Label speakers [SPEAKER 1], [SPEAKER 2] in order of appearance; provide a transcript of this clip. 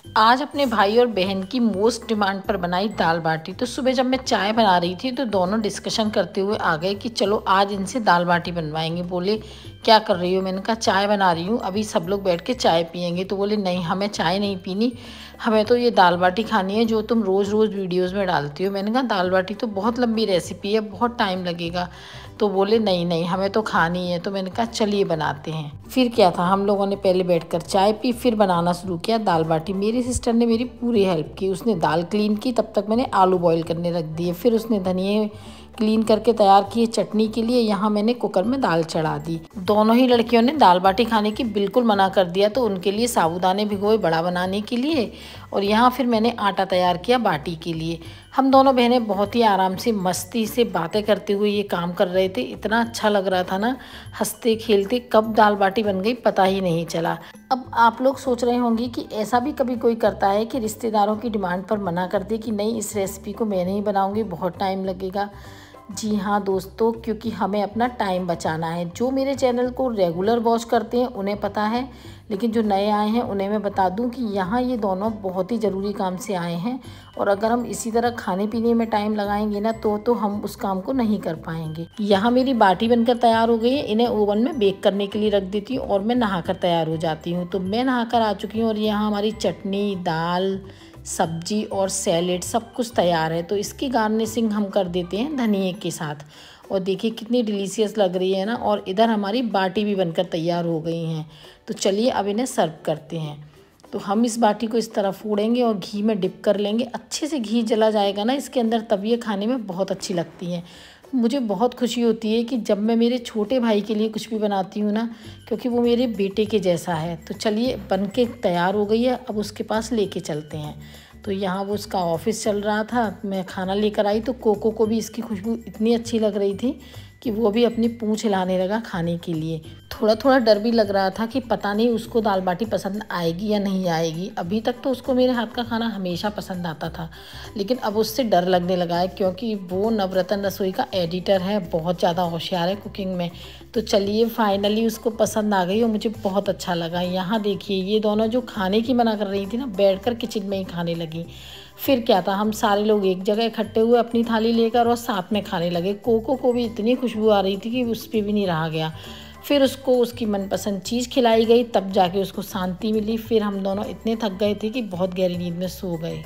[SPEAKER 1] आज अपने भाई और बहन की मोस्ट डिमांड पर बनाई दाल बाटी। तो सुबह जब मैं चाय बना रही थी तो दोनों डिस्कशन करते हुए आ गए कि चलो आज इनसे दाल बाटी बनवाएंगे। बोले क्या कर रही हो? मैंने कहा चाय बना रही हूँ, अभी सब लोग बैठ के चाय पियेंगे। तो बोले नहीं, हमें चाय नहीं पीनी, हमें तो ये दाल बाटी खानी है जो तुम रोज़ रोज़ वीडियोज़ में डालती हो। मैंने कहा दाल बाटी तो बहुत लंबी रेसिपी है, बहुत टाइम लगेगा। तो बोले नहीं नहीं, हमें तो खानी है। तो मैंने कहा चलिए बनाते हैं। फिर क्या था, हम लोगों ने पहले बैठकर चाय पी, फिर बनाना शुरू किया दाल बाटी। मेरी सिस्टर ने मेरी पूरी हेल्प की, उसने दाल क्लीन की, तब तक मैंने आलू बॉईल करने रख दिए। फिर उसने धनिए क्लीन करके तैयार किए चटनी के लिए। यहाँ मैंने कुकर में दाल चढ़ा दी। दोनों ही लड़कियों ने दाल बाटी खाने की बिल्कुल मना कर दिया, तो उनके लिए साबूदाने भिगोए बड़ा बनाने के लिए। और यहाँ फिर मैंने आटा तैयार किया बाटी के लिए। हम दोनों बहनें बहुत ही आराम से मस्ती से बातें करते हुए ये काम कर रहे थे। इतना अच्छा लग रहा था ना, हंसते खेलते कब दाल बाटी बन गई पता ही नहीं चला। अब आप लोग सोच रहे होंगे कि ऐसा भी कभी कोई करता है कि रिश्तेदारों की डिमांड पर मना कर दे कि नहीं, इस रेसिपी को मैं नहीं बनाऊंगी, बहुत टाइम लगेगा। जी हाँ दोस्तों, क्योंकि हमें अपना टाइम बचाना है। जो मेरे चैनल को रेगुलर वॉच करते हैं उन्हें पता है, लेकिन जो नए आए हैं उन्हें मैं बता दूं कि यहाँ ये दोनों बहुत ही ज़रूरी काम से आए हैं। और अगर हम इसी तरह खाने पीने में टाइम लगाएंगे ना तो हम उस काम को नहीं कर पाएंगे। यहाँ मेरी बाटी बनकर तैयार हो गई है, इन्हें ओवन में बेक करने के लिए रख देती हूँ और मैं नहाकर तैयार हो जाती हूँ। तो मैं नहाकर आ चुकी हूँ और यहाँ हमारी चटनी, दाल, सब्जी और सैलेड सब कुछ तैयार है। तो इसकी गार्निशिंग हम कर देते हैं धनिए के साथ। और देखिए कितनी डिलीशियस लग रही है ना। और इधर हमारी बाटी भी बनकर तैयार हो गई हैं। तो चलिए अब इन्हें सर्व करते हैं। तो हम इस बाटी को इस तरह फोड़ेंगे और घी में डिप कर लेंगे। अच्छे से घी जला जाएगा ना इसके अंदर, तब ये खाने में बहुत अच्छी लगती हैं। मुझे बहुत खुशी होती है कि जब मैं मेरे छोटे भाई के लिए कुछ भी बनाती हूँ ना, क्योंकि वो मेरे बेटे के जैसा है। तो चलिए बन के तैयार हो गई है, अब उसके पास लेके चलते हैं। तो यहाँ वो उसका ऑफिस चल रहा था, मैं खाना लेकर आई तो कोको को भी इसकी खुशबू इतनी अच्छी लग रही थी कि वो भी अपनी पूंछ हिलाने लगा खाने के लिए। थोड़ा थोड़ा डर भी लग रहा था कि पता नहीं उसको दाल बाटी पसंद आएगी या नहीं आएगी। अभी तक तो उसको मेरे हाथ का खाना हमेशा पसंद आता था, लेकिन अब उससे डर लगने लगा है क्योंकि वो नवरत्न रसोई का एडिटर है, बहुत ज़्यादा होशियार है कुकिंग में। तो चलिए फाइनली उसको पसंद आ गई और मुझे बहुत अच्छा लगा। यहाँ देखिए ये दोनों जो खाने की मना कर रही थी ना, बैठकर किचन में ही खाने लगी। फिर क्या था, हम सारे लोग एक जगह इकट्ठे हुए अपनी थाली लेकर और साथ में खाने लगे। कोको को भी इतनी खुशबू आ रही थी कि उस पर भी नहीं रहा गया। फिर उसको उसकी मनपसंद चीज़ खिलाई गई, तब जाके उसको शांति मिली। फिर हम दोनों इतने थक गए थे कि बहुत गहरी नींद में सो गए।